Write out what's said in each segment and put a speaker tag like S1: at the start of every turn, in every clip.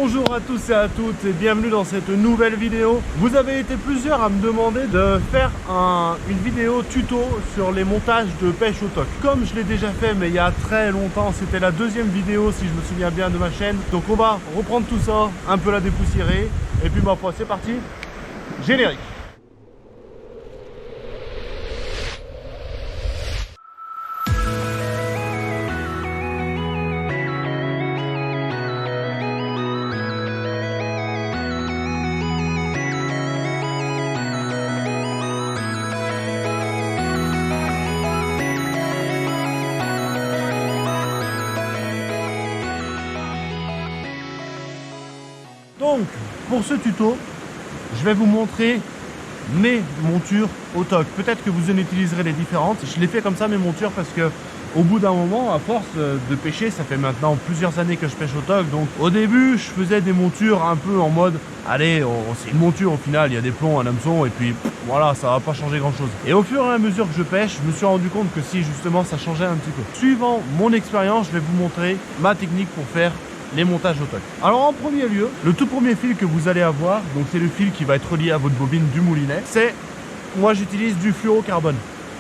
S1: Bonjour à tous et à toutes et bienvenue dans cette nouvelle vidéo. Vous avez été plusieurs à me demander de faire une vidéo tuto sur les montages de pêche au toc. Comme je l'ai déjà fait mais il y a très longtemps, c'était la deuxième vidéo si je me souviens bien de ma chaîne. Donc on va reprendre tout ça, un peu la dépoussiérer et puis ma foi c'est parti, générique. Donc, pour ce tuto, je vais vous montrer mes montures au toc. Peut-être que vous en utiliserez les différentes. Je l'ai fait comme ça, mes montures, parce que au bout d'un moment, à force de pêcher, ça fait maintenant plusieurs années que je pêche au toc. Donc, au début, je faisais des montures un peu en mode, allez, c'est une monture au final, il y a des plombs, un hameçon, et puis voilà, ça va pas changer grand-chose. Et au fur et à mesure que je pêche, je me suis rendu compte que si justement ça changeait un petit peu. Suivant mon expérience, je vais vous montrer ma technique pour faire les montages au toc. Alors en premier lieu, le tout premier fil que vous allez avoir, donc c'est le fil qui va être relié à votre bobine du moulinet, c'est, moi j'utilise du fluorocarbone.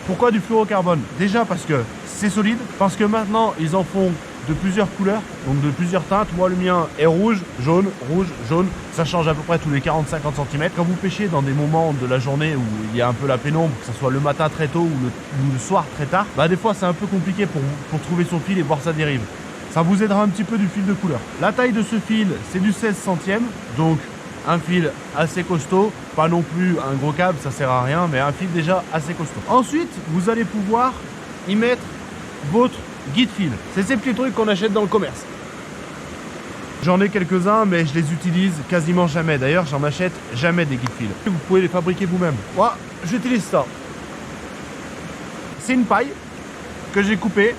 S1: Pourquoi du fluorocarbone? Déjà parce que c'est solide, parce que maintenant ils en font de plusieurs couleurs, donc de plusieurs teintes. Moi le mien est rouge, jaune, ça change à peu près tous les 40-50 cm. Quand vous pêchez dans des moments de la journée où il y a un peu la pénombre, que ce soit le matin très tôt ou le soir très tard, bah des fois c'est un peu compliqué pour trouver son fil et voir sa dérive. Ça vous aidera un petit peu du fil de couleur. La taille de ce fil, c'est du 16 centièmes, donc un fil assez costaud, pas non plus un gros câble, ça sert à rien, mais un fil déjà assez costaud. Ensuite, vous allez pouvoir y mettre votre guide fil. C'est ces petits trucs qu'on achète dans le commerce. J'en ai quelques-uns, mais je les utilise quasiment jamais. D'ailleurs, j'en achète jamais des guides fil. Vous pouvez les fabriquer vous-même. Moi, j'utilise ça. C'est une paille que j'ai coupée,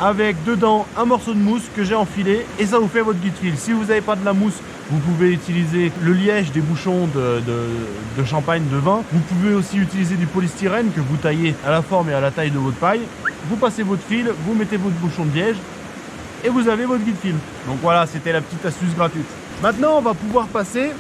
S1: avec dedans un morceau de mousse que j'ai enfilé, et ça vous fait votre guide fil. Si vous n'avez pas de la mousse, vous pouvez utiliser le liège des bouchons de champagne, de vin. Vous pouvez aussi utiliser du polystyrène que vous taillez à la forme et à la taille de votre paille. Vous passez votre fil, vous mettez votre bouchon de liège et vous avez votre guide fil. Donc voilà, c'était la petite astuce gratuite. Maintenant, on va pouvoir passer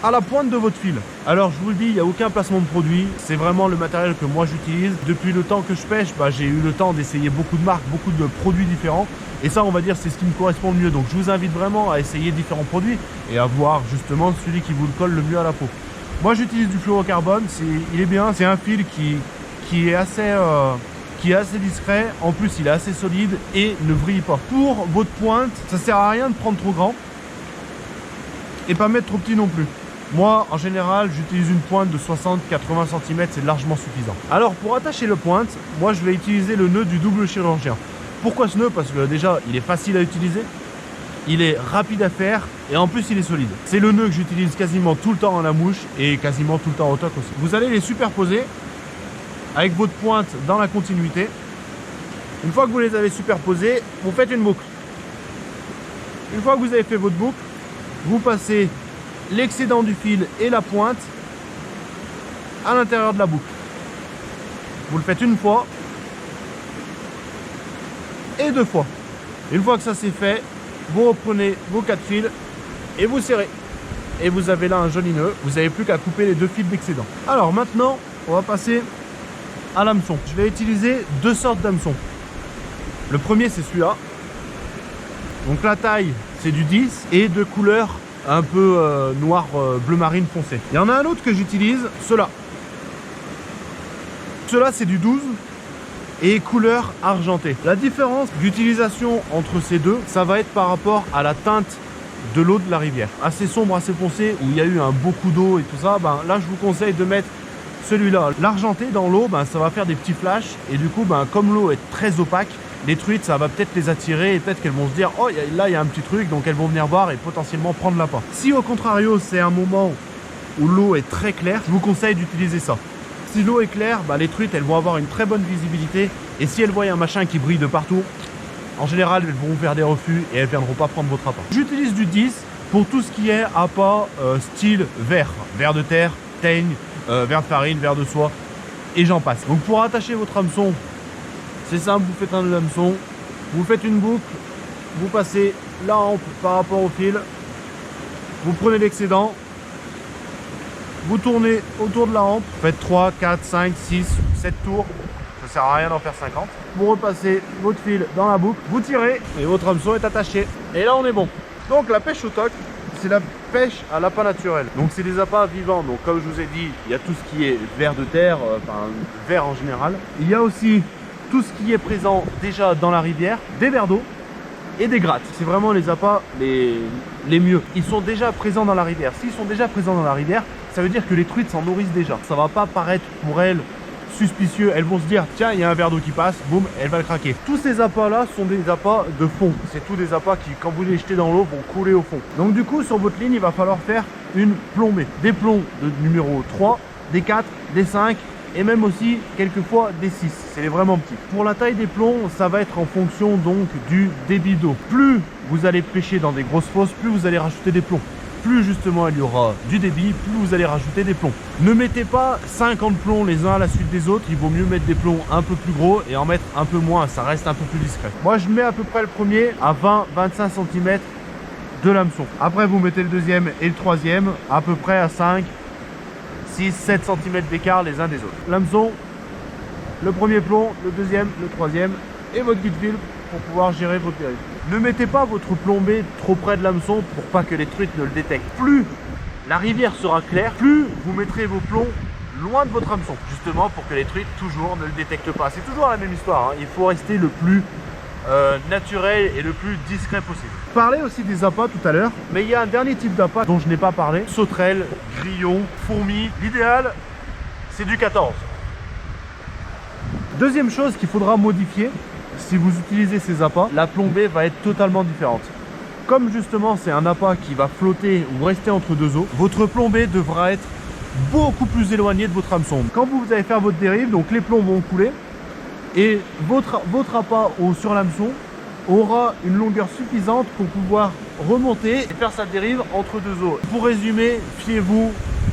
S1: à la pointe de votre fil. Alors je vous le dis, il n'y a aucun placement de produit, c'est vraiment le matériel que moi j'utilise. Depuis le temps que je pêche, j'ai eu le temps d'essayer beaucoup de marques, beaucoup de produits différents, et ça on va dire c'est ce qui me correspond le mieux. Donc je vous invite vraiment à essayer différents produits et à voir justement celui qui vous le colle le mieux à la peau. Moi j'utilise du fluorocarbone, il est bien, c'est un fil qui est assez discret, en plus il est assez solide et ne vrille pas. Pour votre pointe, ça sert à rien de prendre trop grand et pas mettre trop petit non plus. Moi, en général, j'utilise une pointe de 60-80 cm, c'est largement suffisant. Alors, pour attacher le pointe, moi, je vais utiliser le nœud du double chirurgien. Pourquoi ce nœud? Parce que déjà, il est facile à utiliser, il est rapide à faire, et en plus, il est solide. C'est le nœud que j'utilise quasiment tout le temps en la mouche, et quasiment tout le temps au toc aussi. Vous allez les superposer avec votre pointe dans la continuité. Une fois que vous les avez superposés, vous faites une boucle. Une fois que vous avez fait votre boucle, vous passez l'excédent du fil et la pointe à l'intérieur de la boucle. Vous le faites une fois et deux fois. Une fois que ça c'est fait, vous reprenez vos 4 fils et vous serrez. Et vous avez là un joli nœud. Vous n'avez plus qu'à couper les 2 fils d'excédent. Alors maintenant, on va passer à l'hameçon. Je vais utiliser 2 sortes d'hameçons. Le premier c'est celui-là. Donc la taille c'est du 10 et de couleur un peu noir bleu marine foncé. Il y en a un autre que j'utilise, ceux-là. Ceux-là c'est du 12 et couleur argentée. La différence d'utilisation entre ces deux, ça va être par rapport à la teinte de l'eau de la rivière. Assez sombre, assez foncé, où il y a eu un beaucoup d'eau et tout ça, là je vous conseille de mettre celui-là. L'argenté dans l'eau, ça va faire des petits flashs et du coup, comme l'eau est très opaque, les truites, ça va peut-être les attirer et peut-être qu'elles vont se dire oh là il y a un petit truc, donc elles vont venir voir et potentiellement prendre l'appât. Si au contrario c'est un moment où l'eau est très claire, je vous conseille d'utiliser ça. Si l'eau est claire, les truites elles vont avoir une très bonne visibilité et si elles voient un machin qui brille de partout, en général elles vont faire des refus et elles viendront pas prendre votre appât. J'utilise du 10 pour tout ce qui est appât style verre de terre, teigne, verre de farine, verre de soie et j'en passe. Donc pour attacher votre hameçon, c'est simple, vous faites un hameçon, vous faites une boucle, vous passez la hampe par rapport au fil Vous prenez l'excédent, vous tournez autour de la rampe, faites 3, 4, 5, 6, 7 tours. Ça sert à rien d'en faire 50. Vous repassez votre fil dans la boucle, vous tirez et votre hameçon est attaché. Et là on est bon. Donc la pêche au toc, c'est la pêche à l'appât naturel. Donc c'est des appâts vivants. Donc comme je vous ai dit, il y a tout ce qui est vers de terre, enfin vers en général. Il y a aussi tout ce qui est présent déjà dans la rivière, des vers d'eau et des grattes. C'est vraiment les appâts les mieux. Ils sont déjà présents dans la rivière. S'ils sont déjà présents dans la rivière, ça veut dire que les truites s'en nourrissent déjà. Ça va pas paraître pour elles suspicieux. Elles vont se dire tiens, il y a un verre d'eau qui passe, boum, elle va le craquer. Tous ces appâts là sont des appâts de fond. C'est tous des appâts qui, quand vous les jetez dans l'eau, vont couler au fond. Donc du coup, sur votre ligne, il va falloir faire une plombée. Des plombs de numéro 3, des 4, des 5 et même aussi quelquefois des 6. C'est les vraiment petits. Pour la taille des plombs, ça va être en fonction donc du débit d'eau. Plus vous allez pêcher dans des grosses fosses, plus vous allez rajouter des plombs. Plus justement il y aura du débit, plus vous allez rajouter des plombs. Ne mettez pas 50 plombs les uns à la suite des autres, il vaut mieux mettre des plombs un peu plus gros et en mettre un peu moins, ça reste un peu plus discret. Moi je mets à peu près le premier à 20-25 cm de l'hameçon. Après vous mettez le deuxième et le troisième à peu près à 5, 6, 7 cm d'écart les uns des autres. L'hameçon, le premier plomb, le deuxième, le troisième et votre guide fil pour pouvoir gérer votre dérive. Ne mettez pas votre plombée trop près de l'hameçon pour pas que les truites ne le détectent. Plus la rivière sera claire, plus vous mettrez vos plombs loin de votre hameçon, justement pour que les truites toujours ne le détectent pas. C'est toujours la même histoire, hein. Il faut rester le plus naturel et le plus discret possible. Je parlais aussi des appâts tout à l'heure, mais il y a un dernier type d'appât dont je n'ai pas parlé. Sauterelles, grillons, fourmis. L'idéal, c'est du 14. Deuxième chose qu'il faudra modifier, si vous utilisez ces appâts, la plombée va être totalement différente. Comme justement c'est un appât qui va flotter ou rester entre deux eaux, votre plombée devra être beaucoup plus éloignée de votre hameçon. Quand vous allez faire votre dérive, donc les plombs vont couler et votre appât sur l'hameçon aura une longueur suffisante pour pouvoir remonter et faire sa dérive entre deux eaux. Pour résumer, fiez-vous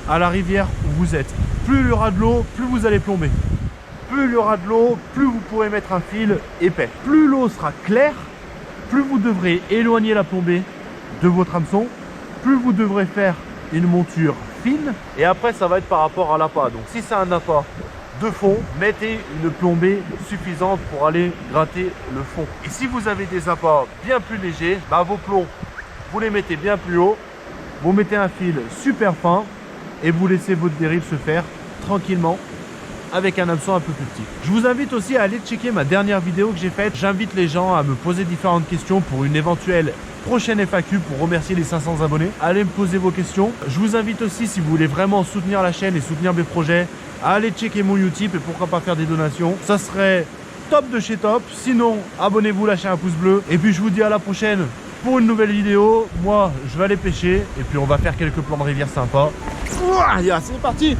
S1: à la rivière où vous êtes. Plus il y aura de l'eau, plus vous allez plomber. Plus il y aura de l'eau, plus vous pourrez mettre un fil épais. Plus l'eau sera claire, plus vous devrez éloigner la plombée de votre hameçon, plus vous devrez faire une monture fine. Et après, ça va être par rapport à l'appât. Donc si c'est un appât de fond, mettez une plombée suffisante pour aller gratter le fond. Et si vous avez des appâts bien plus légers, vos plombs, vous les mettez bien plus haut, vous mettez un fil super fin et vous laissez votre dérive se faire tranquillement avec un hameçon un peu plus petit. Je vous invite aussi à aller checker ma dernière vidéo que j'ai faite. J'invite les gens à me poser différentes questions pour une éventuelle prochaine FAQ pour remercier les 500 abonnés. Allez me poser vos questions. Je vous invite aussi, si vous voulez vraiment soutenir la chaîne et soutenir mes projets, à aller checker mon Utip et pourquoi pas faire des donations. Ça serait top de chez top. Sinon, abonnez-vous, lâchez un pouce bleu. Et puis je vous dis à la prochaine pour une nouvelle vidéo. Moi, je vais aller pêcher et puis on va faire quelques plans de rivière sympas. C'est parti!